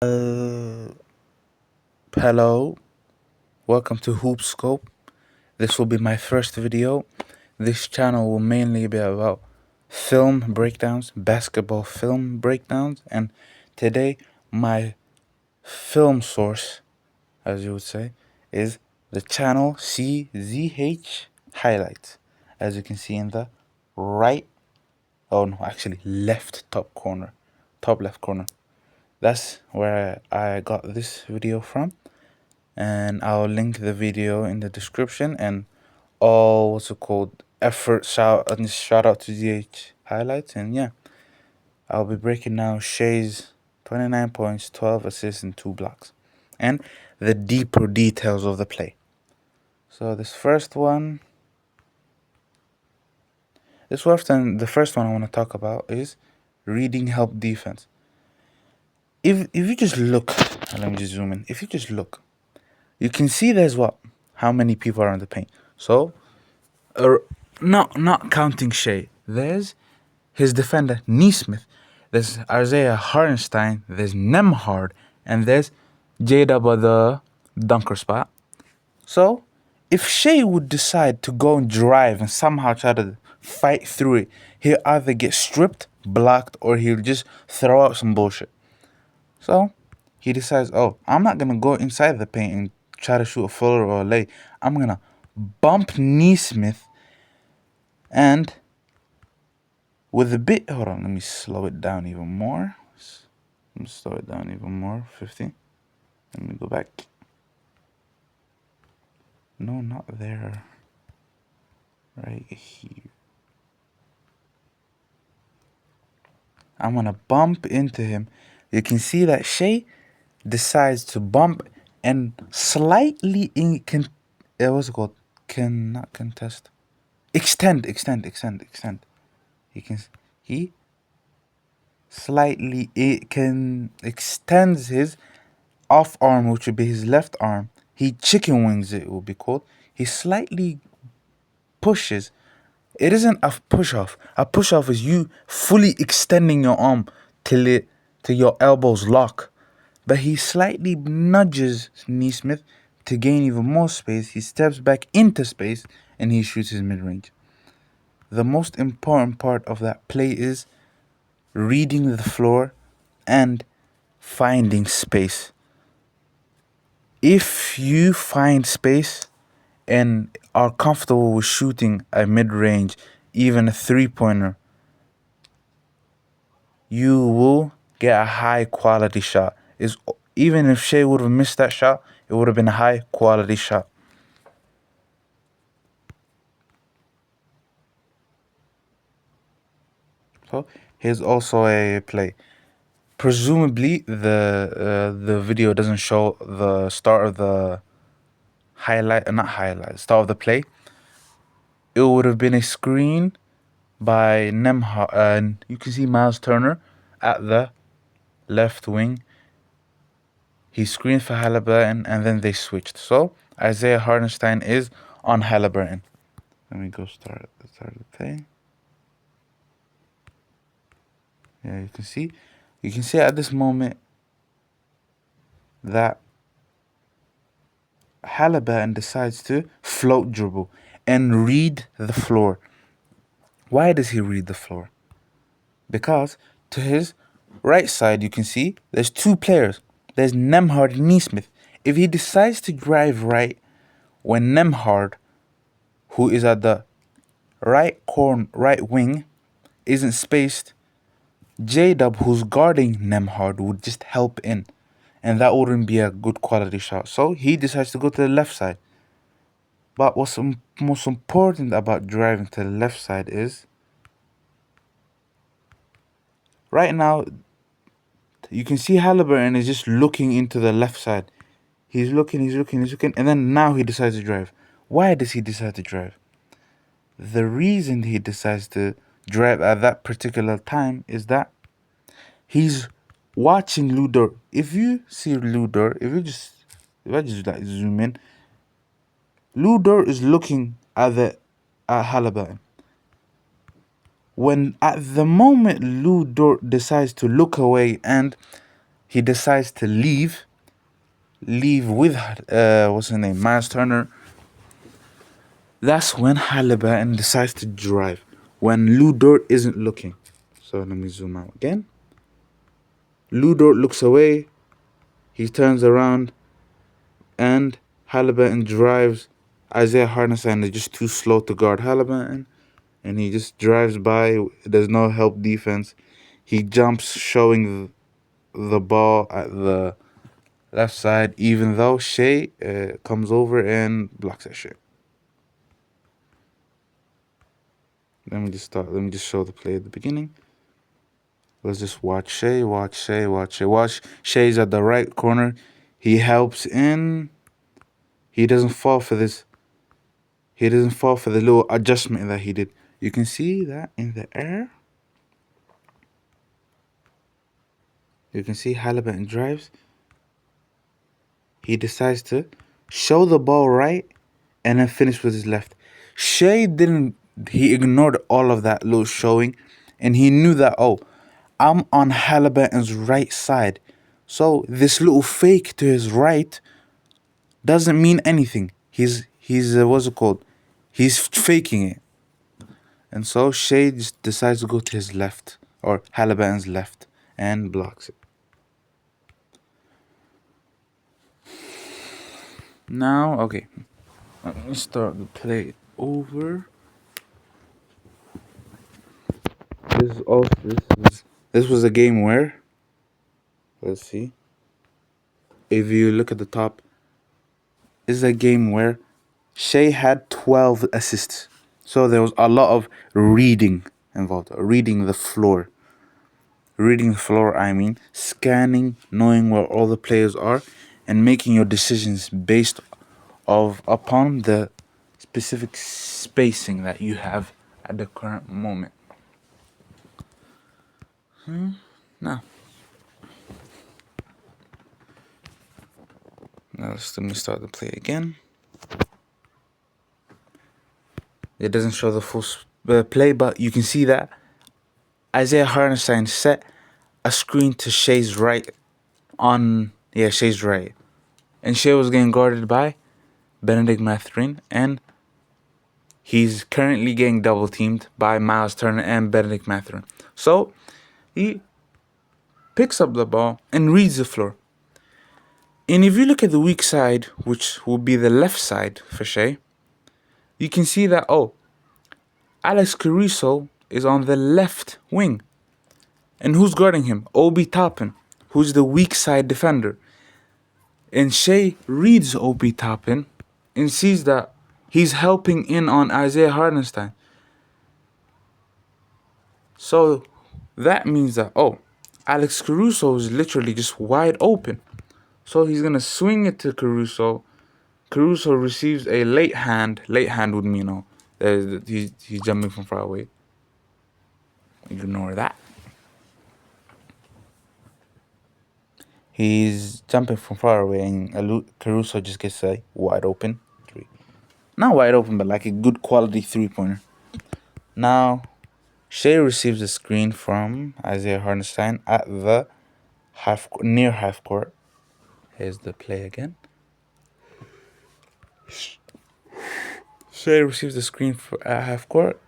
Hello, welcome to Hoop Scope. This will be my first video. This channel will mainly be about film breakdowns, basketball film breakdowns, and today my film source, as you would say, is the channel CZH Highlights. As you can see in the left top left corner. That's where I got this video from, and I'll link the video in the description and all shout out to ZH Highlights. And yeah, I'll be breaking now Shai's 29 points, 12 assists, and 2 blocks, and the deeper details of the play. So the first one I want to talk about is reading help defense. If you just look, let me just zoom in. If you just look, you can see there's how many people are in the paint. So, not counting Shai, there's his defender Neesmith, there's Isaiah Hartenstein, there's Nemhard, and there's J-Dub, the dunker spot. So, if Shai would decide to go and drive and somehow try to fight through it, he'll either get stripped, blocked, or he'll just throw out some bullshit. So he decides, oh, I'm not going to go inside the paint and try to shoot a fuller or a lay. I'm going to bump Neesmith, and with a bit, hold on, let me slow it down even more. 50. Let me go back. No, not there. Right here. I'm going to bump into him. You can see that Shai decides to bump and slightly cannot contest. Extend. He slightly extends his off arm, which would be his left arm. He chicken wings, it will be called. He slightly pushes. It isn't a push off. A push off is you fully extending your arm till your elbows lock. But he slightly nudges Neesmith to gain even more space. He steps back into space and he shoots his mid-range. The most important part of that play is reading the floor and finding space. If you find space and are comfortable with shooting a mid-range, even a three-pointer, you will get a high-quality shot. Even if Shai would have missed that shot, it would have been a high-quality shot. So here's also a play. Presumably, the video doesn't show the start of the start of the play. It would have been a screen by Nemhard, and you can see Miles Turner at the left wing. He screened for Halliburton, and then they switched. So Isaiah Hartenstein is on Halliburton. Let me go start the play. Yeah, you can see at this moment that Halliburton decides to float dribble and read the floor. Why does he read the floor? Because to his right side, you can see there's two players. There's Nemhard and Neesmith. If he decides to drive right when Nemhard, who is at the right wing, isn't spaced, J-Dub, who's guarding Nemhard, would just help in. And that wouldn't be a good quality shot. So he decides to go to the left side. But what's most important about driving to the left side is, right now, you can see Halliburton is just looking into the left side. He's looking, and then now he decides to drive. Why does he decide to drive? The reason he decides to drive at that particular time is that he's watching Lu Dort. If you see Lu Dort, if I just like zoom in, Lu Dort is looking at Halliburton. When at the moment Lu Dort decides to look away and he decides to leave with what's his name, Miles Turner. That's when Halliburton decides to drive, when Lou Dort isn't looking. So let me zoom out again. Lou Dort looks away, he turns around, and Halliburton drives. Isaiah Hartenstein is just too slow to guard Halliburton, and he just drives by. There's no help defense. He jumps, showing the ball at the left side, even though Shai comes over and blocks that shit. Let me just show the play at the beginning. Let's just watch Shai, watch Shai's at the right corner. He helps in. He doesn't fall for this. He doesn't fall for the little adjustment that he did. You can see that in the air. You can see Halliburton drives. He decides to show the ball right and then finish with his left. Shai didn't. He ignored all of that little showing, and he knew that, oh, I'm on Halliburton's right side. So this little fake to his right doesn't mean anything. He's what's it called? He's faking it. And so Shai just decides to go to his left, or Halliburton's left, and blocks it. Now, okay, let me start the play over. This was a game where, let's see, if you look at the top, this is a game where Shai had 12 assists. So there was a lot of reading involved, reading the floor. Reading the floor, I mean, scanning, knowing where all the players are, and making your decisions based upon the specific spacing that you have at the current moment. Now let me start the play again. It doesn't show the full play, but you can see that Isaiah Hartenstein set a screen to Shai's right Shai's right. And Shai was getting guarded by Benedict Mathurin, and he's currently getting double teamed by Miles Turner and Benedict Mathurin. So he picks up the ball and reads the floor. And if you look at the weak side, which will be the left side for Shai, you can see that, oh, Alex Caruso is on the left wing. And who's guarding him? Obi Toppin, who's the weak side defender. And Shai reads Obi Toppin and sees that he's helping in on Isaiah Hartenstein. So that means that, oh, Alex Caruso is literally just wide open. So he's going to swing it to Caruso. Caruso receives a late hand. Late hand would mean, he's jumping from far away. Ignore that. He's jumping from far away, and Caruso just gets a wide open three. Not wide open, but like a good quality three-pointer. Now, Shai receives a screen from Isaiah Hartenstein at the near half court. Here's the play again. Shai receives the screen at half court.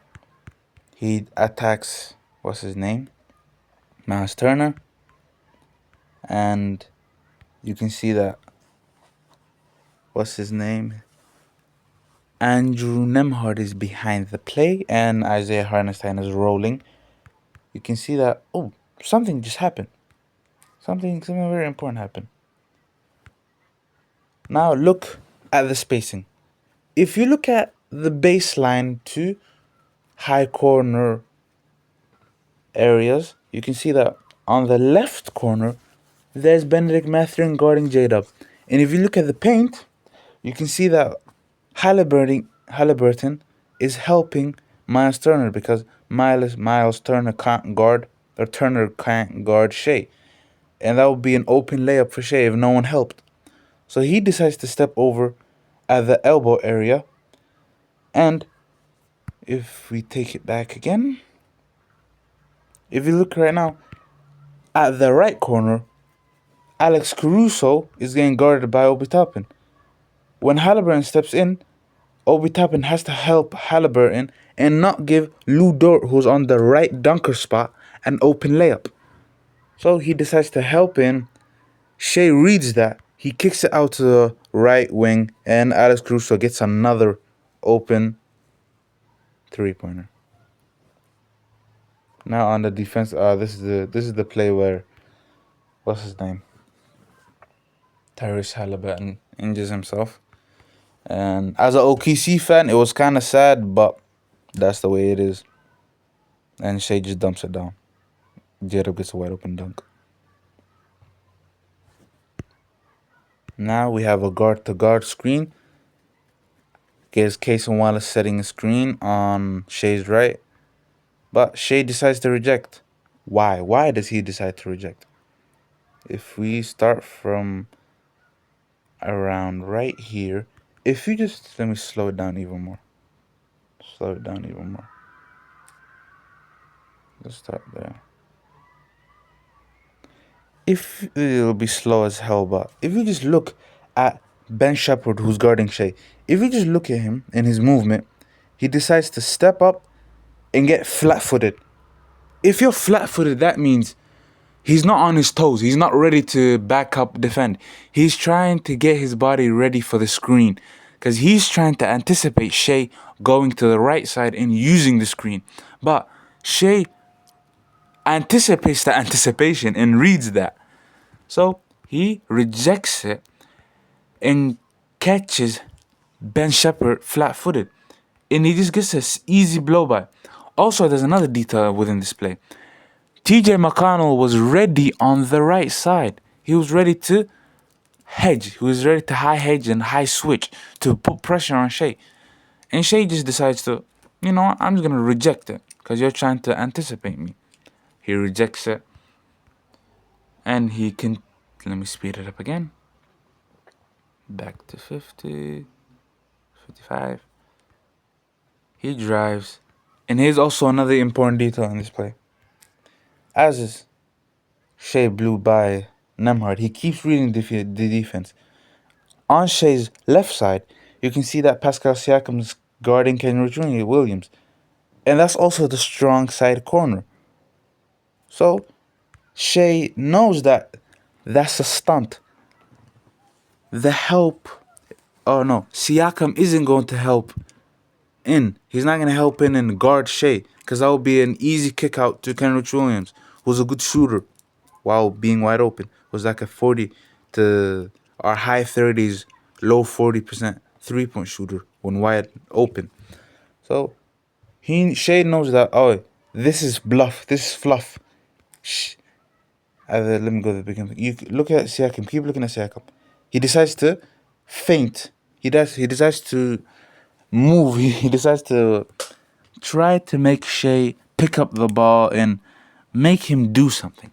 He attacks, what's his name? Miles Turner. And you can see that, what's his name? Andrew Nembhard is behind the play, and Isaiah Hartenstein is rolling. You can see that, oh, something just happened. Something very important happened. Now look at the spacing. If you look at the baseline to high corner areas, you can see that on the left corner, there's Benedict Mathurin guarding J-Dub. And if you look at the paint, you can see that Halliburton is helping Miles Turner, because Miles Turner can't guard, or Turner can't guard Shai. And that would be an open layup for Shai if no one helped. So he decides to step over at the elbow area. And if we take it back again, if you look right now, at the right corner, Alex Caruso is getting guarded by Obi Toppin. When Halliburton steps in, Obi Toppin has to help Halliburton and not give Lou Dort, who's on the right dunker spot, an open layup. So he decides to help in. Shai reads that. He kicks it out to the right wing, and Alex Caruso gets another open three-pointer. Now on the defense, this is the play where, what's his name? Tyrese Halliburton injures himself. And as an OKC fan, it was kind of sad, but that's the way it is. And Shai just dumps it down. J-Dub gets a wide open dunk. Now we have a guard-to-guard screen. Gives Cason Wallace setting a screen on Shai's right. But Shai decides to reject. Why? Why does he decide to reject? If we start from around right here, if you just, let me slow it down even more. Slow it down even more. Let's start there. If it'll be slow as hell, but if you just look at Ben Shepherd, who's guarding Shai, if you just look at him and his movement, he decides to step up and get flat-footed. If you're flat-footed, that means he's not on his toes. He's not ready to back up defend. He's trying to get his body ready for the screen because he's trying to anticipate Shai going to the right side and using the screen. But Shai anticipates the anticipation and reads that. So he rejects it and catches Ben Shepherd flat-footed. And he just gets an easy blow-by. Also, there's another detail within this play. TJ McConnell was ready on the right side. He was ready to hedge. He was ready to high hedge and high switch to put pressure on Shai. And Shai just decides to, you know what, I'm just going to reject it because you're trying to anticipate me. He rejects it. And he can, let me speed it up again. Back to 50, 55. He drives. And here's also another important detail in this play. As is Shai blew by Nemhard, he keeps reading the defense. On Shai's left side, you can see that Pascal Siakam's guarding Kenrich Williams. And that's also the strong side corner. So Shai knows that that's a stunt. The help, oh no, Siakam isn't going to help in. He's not going to help in and guard Shai because that would be an easy kick out to Kenrich Williams, who's a good shooter while being wide open. Was like a 40 to our high 30s, low 40% three-point shooter when wide open. So Shai knows that, oh, this is bluff, this is fluff. Let me go to the beginning. You look at Siakam, keep looking at Siakam. He decides to feint. He decides to move. He decides to try to make Shai pick up the ball and make him do something.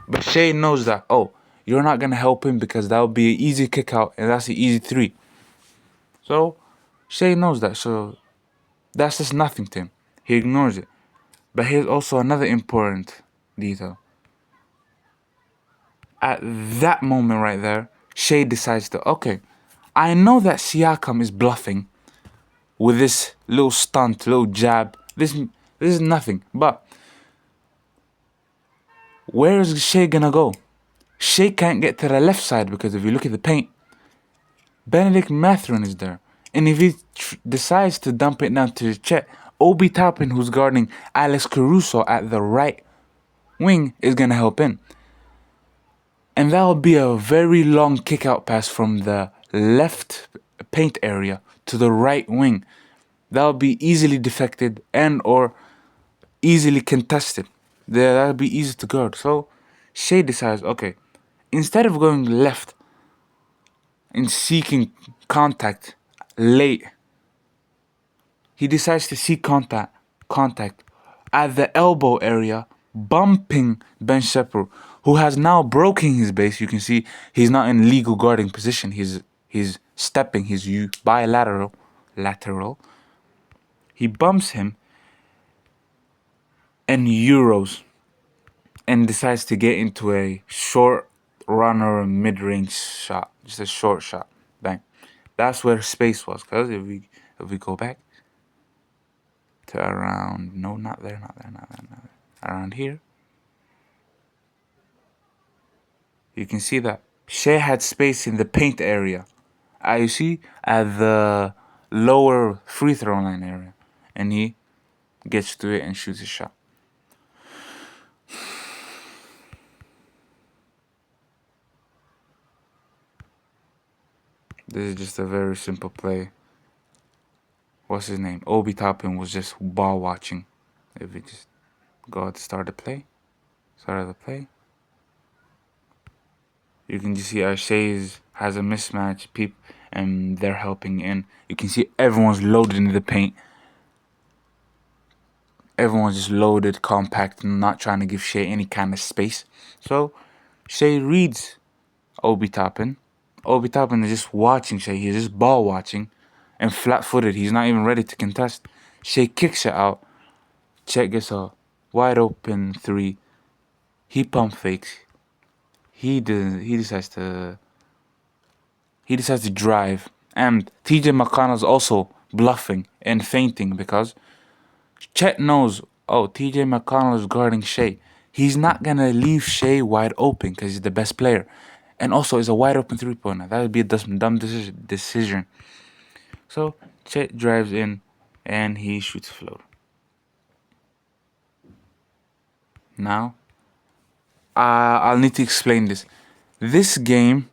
But Shai knows that, oh, you're not going to help him because that would be an easy kick out and that's an easy three. So Shai knows that. So that's just nothing to him. He ignores it. But here's also another important detail. At that moment right there, Shai decides to, okay, I know that Siakam is bluffing with this little stunt, little jab. This is nothing. But where is Shai gonna go? Shai can't get to the left side because if you look at the paint, Benedict Mathurin is there. And if he decides to dump it down to Chet, Obi Toppin, who's guarding Alex Caruso at the right wing, is gonna help in. And that will be a very long kick-out pass from the left paint area to the right wing. That will be easily deflected and or easily contested. That will be easy to guard. So Shai decides, okay, instead of going left and seeking contact late, he decides to seek contact at the elbow area, bumping Ben Shepherd, who has now broken his base. You can see he's not in legal guarding position. He's stepping. He's lateral. He bumps him and euros and decides to get into a short runner mid-range shot, just a short shot. Bang. That's where space was. Cause if we go back to around, no, not there, not there, not there, not there. Around here, you can see that Shai had space in the paint area. You see at the lower free throw line area, and he gets to it and shoots a shot. This is just a very simple play. What's his name? Obi Toppin was just ball watching. If we just go to start the play, you can just see Shai has a mismatch, and they're helping in. You can see everyone's loaded into the paint. Everyone's just loaded, compact, and not trying to give Shai any kind of space. So Shai reads Obi Toppin. Obi Toppin is just watching Shai. He's just ball watching and flat-footed. He's not even ready to contest. Shai kicks it out. Chet gets a wide open three. He pump fakes. He decides to drive. And TJ McConnell's also bluffing and feinting because Chet knows, oh, TJ McConnell is guarding Shai. He's not gonna leave Shai wide open because he's the best player. And also it's a wide open three-pointer. That would be a dumb decision. So Chet drives in and he shoots a floater. Now, I'll need to explain this. This game,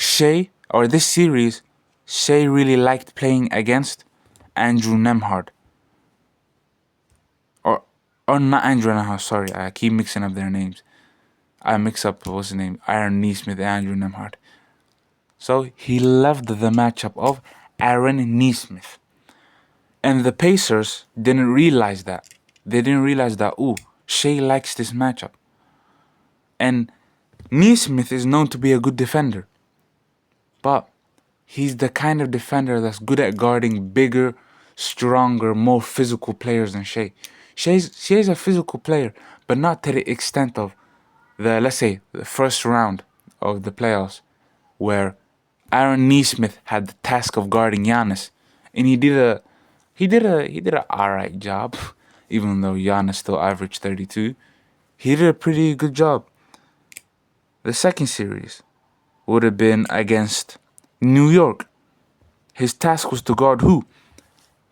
this series, Shai really liked playing against Andrew Nembhard. Or not Andrew Nembhard, sorry, I keep mixing up their names. I mix up, what's his name, Aaron Nesmith and Andrew Nembhard. So he loved the matchup of Aaron Nesmith. And the Pacers didn't realize that. They didn't realize that, Shai likes this matchup. And Nesmith is known to be a good defender. But he's the kind of defender that's good at guarding bigger, stronger, more physical players than Shai. Shai's a physical player, but not to the extent of let's say, the first round of the playoffs, where Aaron Nesmith had the task of guarding Giannis, and he did a alright job, even though Giannis still averaged 32. He did a pretty good job. The second series would have been against New York. His task was to guard who?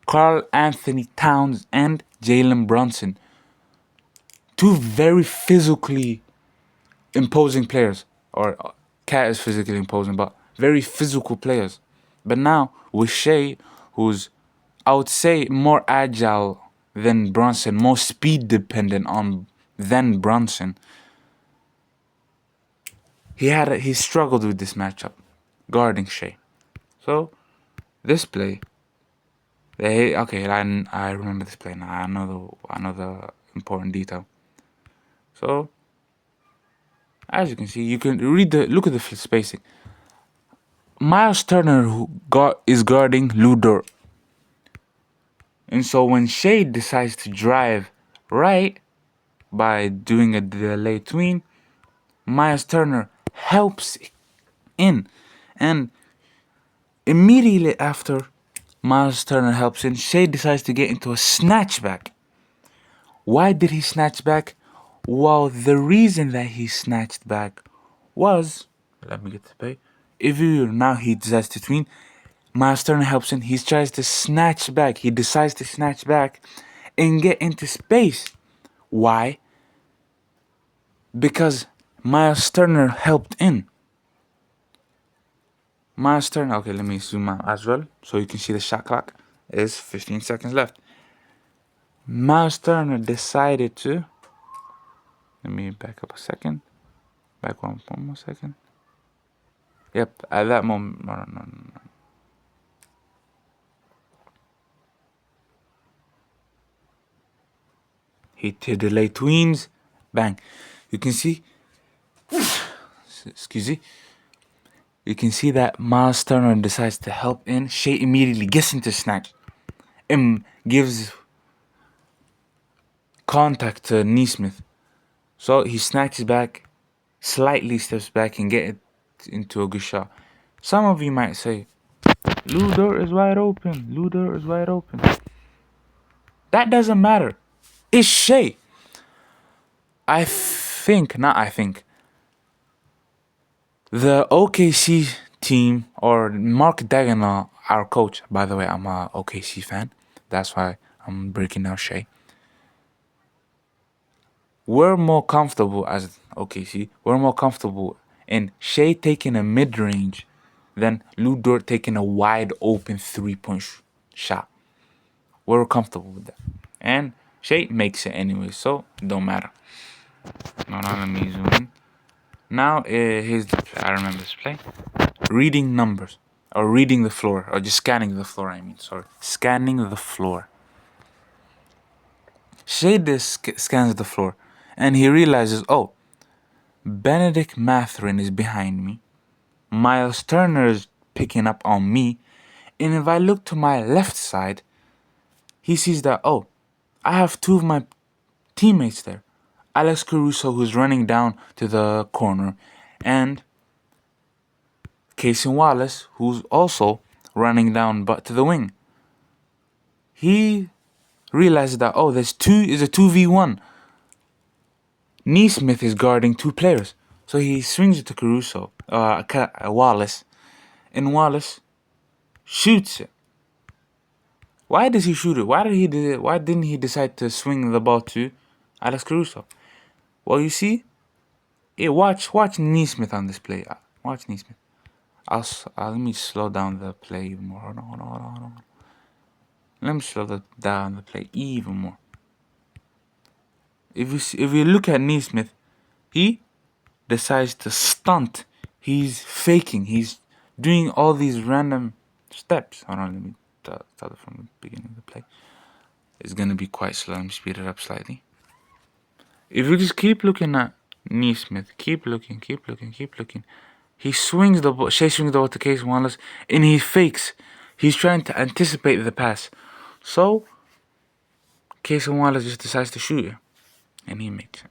Karl Anthony Towns and Jalen Brunson. Two very physically imposing players. Or Cat is physically imposing, but very physical players. But now, with Shai, who's, I would say, more agile than Brunson, more speed dependent than Brunson, he struggled with this matchup, guarding Shai. So, this play, I remember this play now. I know the important detail. So, as you can see, you can look at the spacing. Miles Turner is guarding Lu Dort. And so when Shai decides to drive right by doing a delay tween, Miles Turner helps in. And immediately after Miles Turner helps in, Shai decides to get into a snatchback. Why did he snatch back? Well, the reason that he snatched back was, let me get the play. Now he decides to tween. Miles Turner helps in. He tries to snatch back. He decides to snatch back and get into space. Why? Because Miles Turner helped in. Miles Turner, okay, let me zoom out as well so you can see the shot clock is 15 seconds left. Miles Turner decided to, let me back up a second. Back one more second. Yep, at that moment, no. He delay tweens, bang. You can see, excuse me. You can see that Miles Turner decides to help in. Shai immediately gets into snatch and gives contact to Nesmith. So he snatches back, slightly steps back and get it into a good shot. Some of you might say, Lou Dort is wide open. Lou Dort is wide open. That doesn't matter. It's Shai. The OKC team, or Mark Daigneault, our coach, by the way, I'm a OKC fan. That's why I'm breaking down Shai. We're more comfortable as OKC. We're more comfortable in Shai taking a mid-range than Lou Dort taking a wide open 3-point shot. We're comfortable with that. And Shai makes it anyway, so it don't matter. Now let me zoom in. Now here's the play. I remember this play. Reading numbers. Or reading the floor. Or just scanning the floor, Scanning the floor. Shai scans the floor. And he realizes, oh, Benedict Mathurin is behind me. Miles Turner is picking up on me. And if I look to my left side, he sees that, oh, I have two of my teammates there. Alex Caruso, who's running down to the corner, and Casey Wallace, who's also running down but to the wing. He realizes that, oh, it's a 2v1. Neesmith is guarding two players. So he swings it to Caruso, Wallace, and Wallace shoots it. Why does he shoot it? Why didn't he decide to swing the ball to Alex Caruso? Well, you see, watch Neesmith on this play. Watch Neesmith. Let me slow down the play even more. Hold on. Let me slow down the play even more. If you look at Neesmith, he decides to stunt. He's faking. He's doing all these random steps. Hold on, let me start it from the beginning of the play. It's gonna be quite slow. Let me speed it up slightly. If you just keep looking at Neesmith, keep looking. He swings the ball. Shai swings the ball to Casey Wallace, and he fakes. He's trying to anticipate the pass. So Casey Wallace just decides to shoot it, and he makes it.